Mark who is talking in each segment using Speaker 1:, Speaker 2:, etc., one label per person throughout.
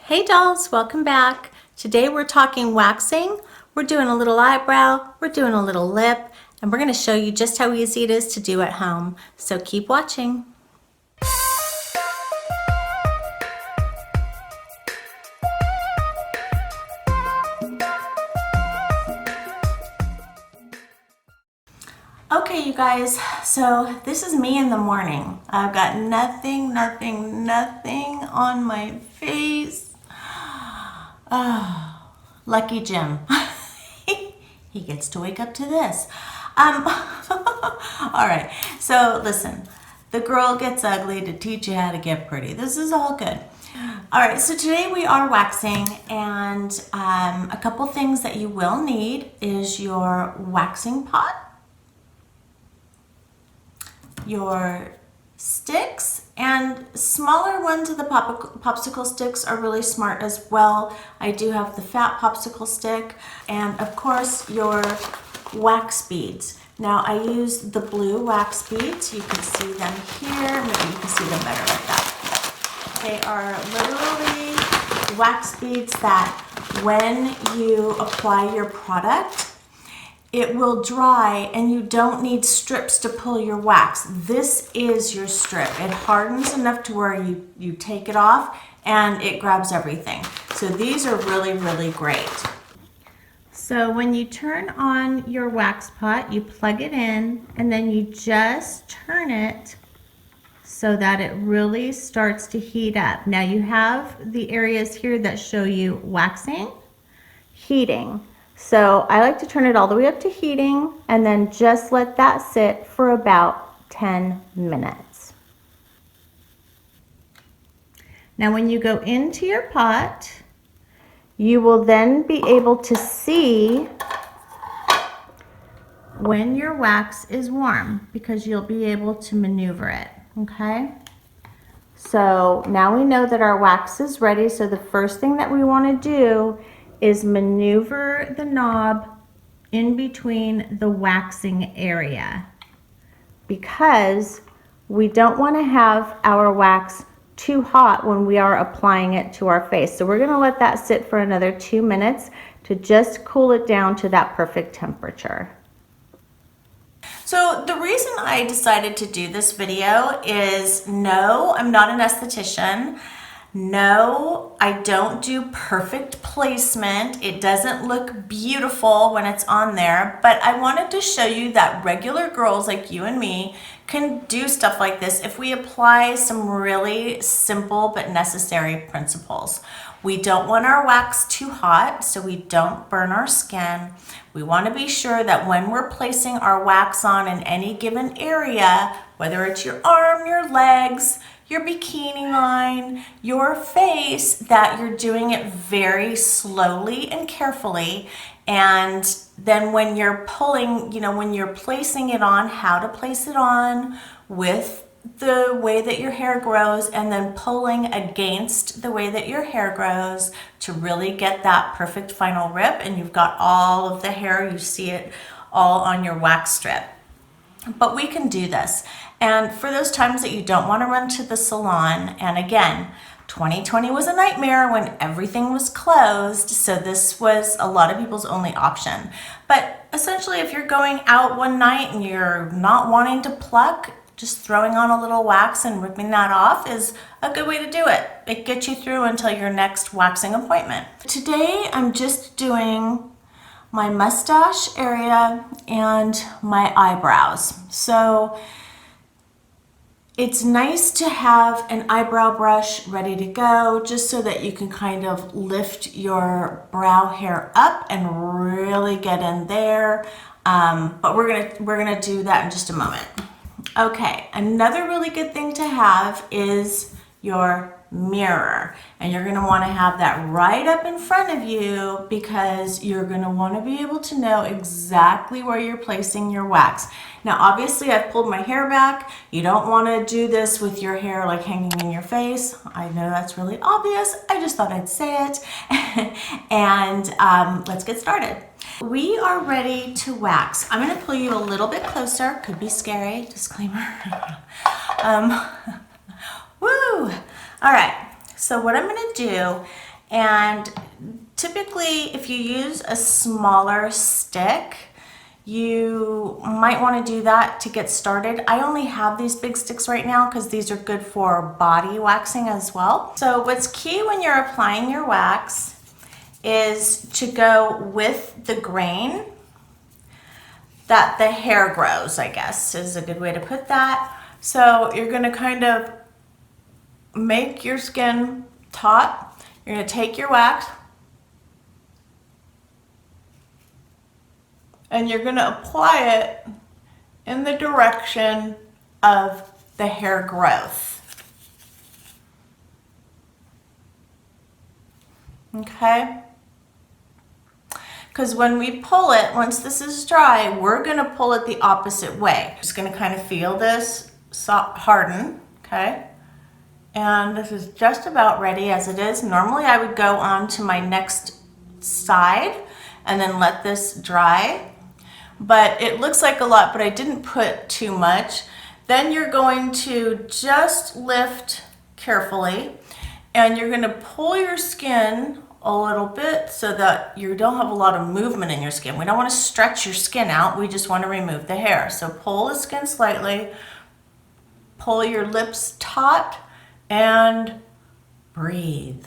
Speaker 1: Hey dolls, welcome back. Today we're talking waxing. We're doing a little eyebrow, we're doing a little lip, and we're going to show you just how easy it is to do at home. So keep watching. Okay, you guys, so this is me in the morning. I've got nothing on my face. Oh, lucky Jim. He gets to wake up to this. All right, so listen, the girl gets ugly to teach you how to get pretty. This is all good. All right, so today we are waxing, and a couple things that you will need is your waxing pot, your sticks, and smaller ones of the popsicle sticks are really smart as well. I do have the fat popsicle stick, and of course your wax beads. Now I use the blue wax beads. You can see them here. Maybe you can see them better like that. They are literally wax beads that when you apply your product, it will dry and you don't need strips to pull your wax. This is your strip. It hardens enough to where you take it off and it grabs everything. So these are really great. So when you turn on your wax pot, you plug it in and then you just turn it so that it really starts to heat up. Now you have the areas here that show you waxing, heating. So I like to turn it all the way up to heating and then just let that sit for about 10 minutes. Now when you go into your pot, you will then be able to see when your wax is warm because you'll be able to maneuver it, okay? So now we know that our wax is ready, so the first thing that we want to do is maneuver the knob in between the waxing area because we don't want to have our wax too hot when we are applying it to our face. So we're going to let that sit for another 2 minutes to just cool it down to that perfect temperature. So the reason I decided to do this video is no, I'm not an esthetician. No, I don't do perfect placement. It doesn't look beautiful when it's on there, but I wanted to show you that regular girls like you and me can do stuff like this if we apply some really simple but necessary principles. We don't want our wax too hot so we don't burn our skin. We want to be sure that when we're placing our wax on in any given area, whether it's your arm, your legs, your bikini line, your face, that you're doing it very slowly and carefully. And then when you're pulling, when you're placing it on, how to place it on with the way that your hair grows, and then pulling against the way that your hair grows to really get that perfect final rip. And you've got all of the hair, you see it all on your wax strip. But we can do this. And for those times that you don't want to run to the salon, and again, 2020 was a nightmare when everything was closed, so this was a lot of people's only option. But essentially, if you're going out one night and you're not wanting to pluck, just throwing on a little wax and ripping that off is a good way to do it. It gets you through until your next waxing appointment. Today, I'm just doing my mustache area and my eyebrows. So it's nice to have an eyebrow brush ready to go just so that you can kind of lift your brow hair up and really get in there. But we're gonna do that in just a moment. Okay, another really good thing to have is your mirror, and you're going to want to have that right up in front of you because you're going to want to be able to know exactly where you're placing your wax. Now obviously I've pulled my hair back. You don't want to do this with your hair like hanging in your face. I know that's really obvious. I just thought I'd say it. And let's get started. We are ready to wax. I'm going to pull you a little bit closer. Could be scary, disclaimer. Woo! All right, so what I'm going to do And typically, if you use a smaller stick, you might want to do that to get started. I only have these big sticks right now because these are good for body waxing as well. So what's key when you're applying your wax is to go with the grain that the hair grows, I guess is a good way to put that. So you're going to kind of make your skin taut. You're going to take your wax and you're going to apply it in the direction of the hair growth. Okay? Because when we pull it, once this is dry, we're going to pull it the opposite way. Just going to kind of feel this harden, okay? And this is just about ready as it is. Normally I would go on to my next side and then let this dry. But it looks like a lot, but I didn't put too much. Then you're going to just lift carefully and you're going to pull your skin a little bit so that you don't have a lot of movement in your skin. We don't want to stretch your skin out. We just want to remove the hair. So pull the skin slightly, pull your lips taut, and breathe.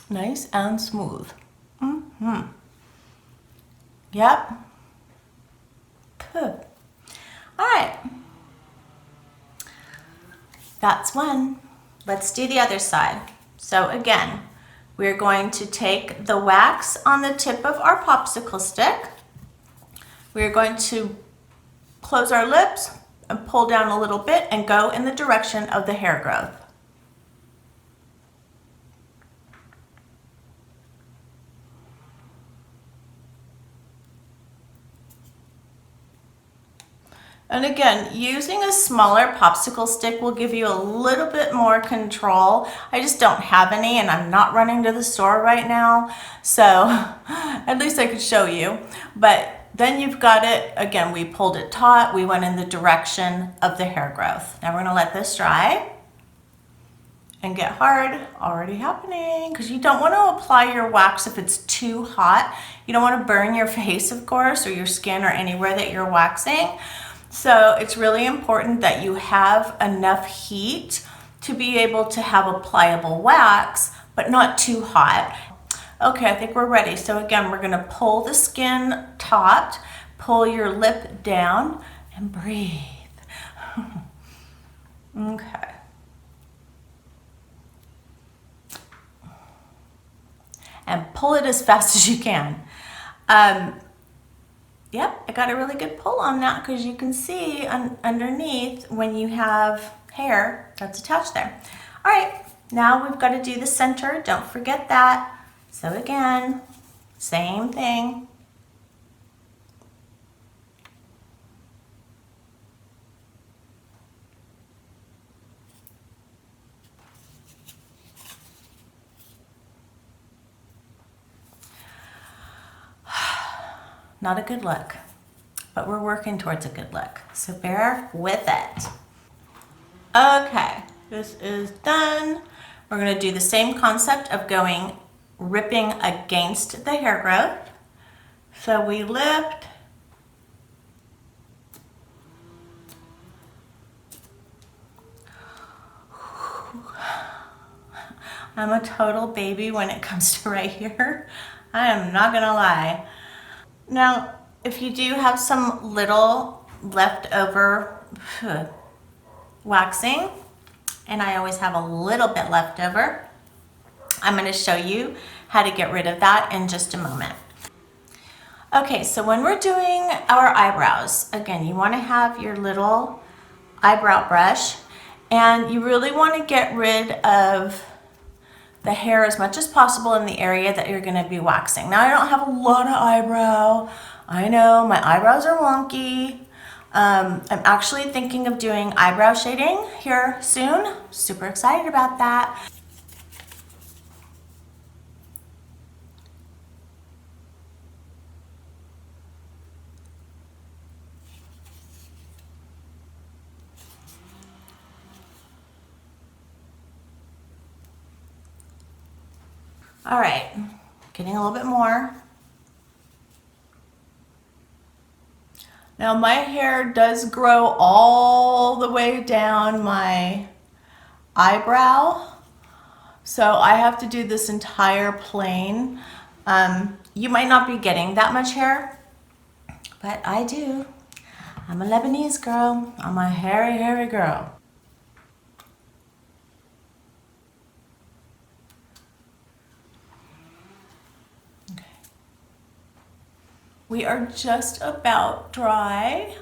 Speaker 1: Nice and smooth. Yep. Good. All right. That's one. Let's do the other side. So again, we're going to take the wax on the tip of our popsicle stick. We're going to close our lips and pull down a little bit and go in the direction of the hair growth. And again, using a smaller popsicle stick will give you a little bit more control. I just don't have any and I'm not running to the store right now. So at least I could show you. But then you've got it, again, we pulled it taut, we went in the direction of the hair growth. Now we're gonna let this dry and get hard, already happening, because you don't want to apply your wax if it's too hot. You don't want to burn your face, of course, or your skin or anywhere that you're waxing. So it's really important that you have enough heat to be able to have a pliable wax, but not too hot. Okay, I think we're ready. So again, we're gonna pull the skin taut, pull your lip down, and breathe. Okay. And pull it as fast as you can. Yep, I got a really good pull on that because you can see underneath when you have hair that's attached there. All right, now we've got to do the center. Don't forget that. So again, same thing. Not a good look, but we're working towards a good look. So bear with it. Okay, this is done. We're gonna do the same concept of ripping against the hair growth. So we lift, I'm a total baby when it comes to right here. I am not gonna lie. Now, if you do have some little leftover waxing, and I always have a little bit left over, I'm going to show you how to get rid of that in just a moment. Okay, so when we're doing our eyebrows, again, you want to have your little eyebrow brush, and you really want to get rid of the hair as much as possible in the area that you're going to be waxing. Now, I don't have a lot of eyebrow. I know my eyebrows are wonky. I'm actually thinking of doing eyebrow shading here soon. Super excited about that. All right, getting a little bit more. Now my hair does grow all the way down my eyebrow, so I have to do this entire plane. You might not be getting that much hair, but I do. I'm a Lebanese girl. I'm a hairy, hairy girl. Okay. We are just about dry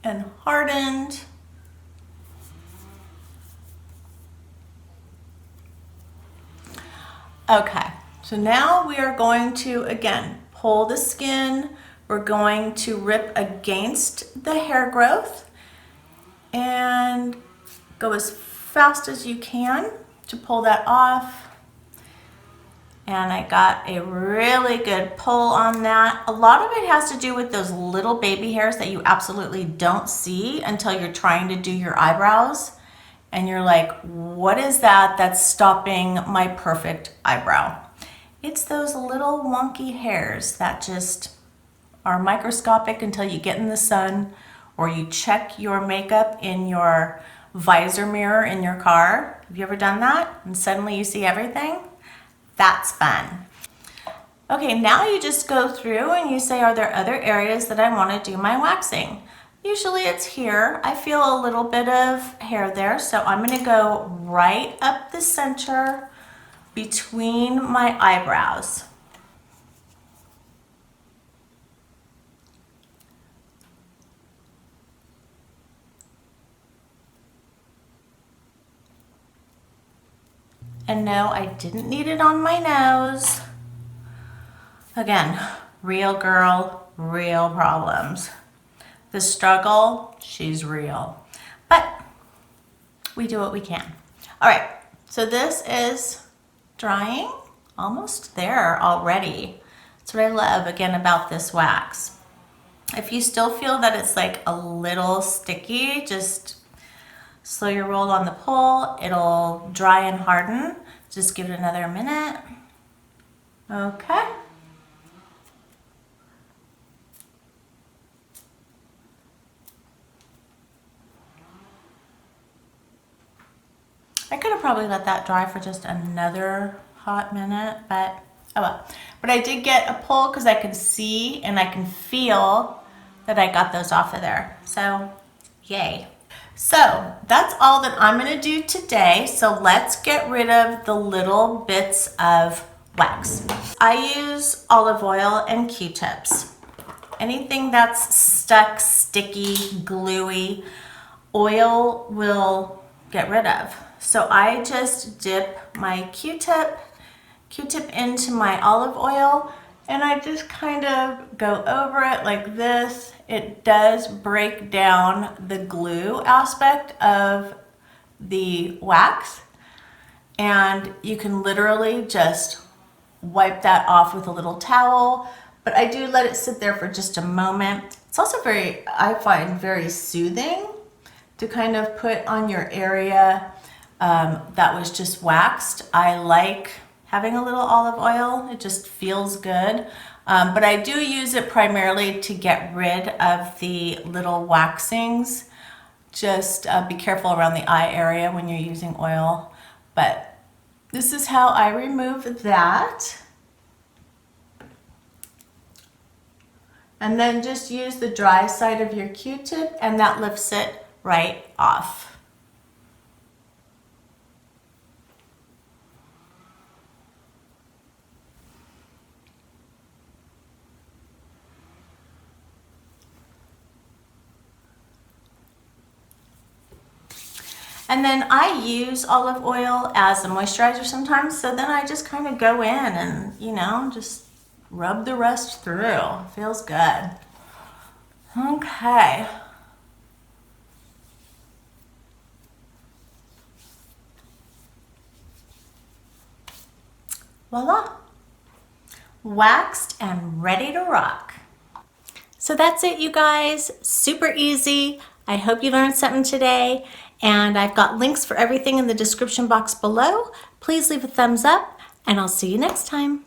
Speaker 1: and hardened. Okay, so now we are going to, again, pull the skin. We're going to rip against the hair growth and go as fast as you can to pull that off. And I got a really good pull on that. A lot of it has to do with those little baby hairs that you absolutely don't see until you're trying to do your eyebrows. And you're like, what is that that's stopping my perfect eyebrow? It's those little wonky hairs that just are microscopic until you get in the sun or you check your makeup in your visor mirror in your car. Have you ever done that? And suddenly you see everything? That's fun. Okay, now you just go through and you say, are there other areas that I want to do my waxing? Usually it's here. I feel a little bit of hair there, so I'm going to go right up the center between my eyebrows. And no, I didn't need it on my nose. Again, real girl, real problems. The struggle, she's real. But we do what we can. All right, so this is drying, almost there already. That's what I love, again, about this wax. If you still feel that it's like a little sticky, just slow your roll on the pull. It'll dry and harden. Just give it another minute. Okay. I could have probably let that dry for just another hot minute, but oh well. But I did get a pull because I can see and I can feel that I got those off of there. So, yay. So that's all that I'm going to do today. So let's get rid of the little bits of wax. I use olive oil and Q-tips. Anything that's stuck, sticky, gluey, oil will get rid of. So I just dip my Q-tip into my olive oil, and I just kind of go over it like this. It does break down the glue aspect of the wax, and you can literally just wipe that off with a little towel, but I do let it sit there for just a moment. It's also very, I find, very soothing to kind of put on your area that was just waxed. I like having a little olive oil. It just feels good. But I do use it primarily to get rid of the little waxings. Just be careful around the eye area when you're using oil. But this is how I remove that. And then just use the dry side of your Q-tip and that lifts it right off. And then I use olive oil as a moisturizer sometimes, so then I just kind of go in and, you know, just rub the rest through. Feels good. Okay. Voila. Waxed and ready to rock. So that's it, you guys. Super easy. I hope you learned something today. And I've got links for everything in the description box below. Please leave a thumbs up and I'll see you next time.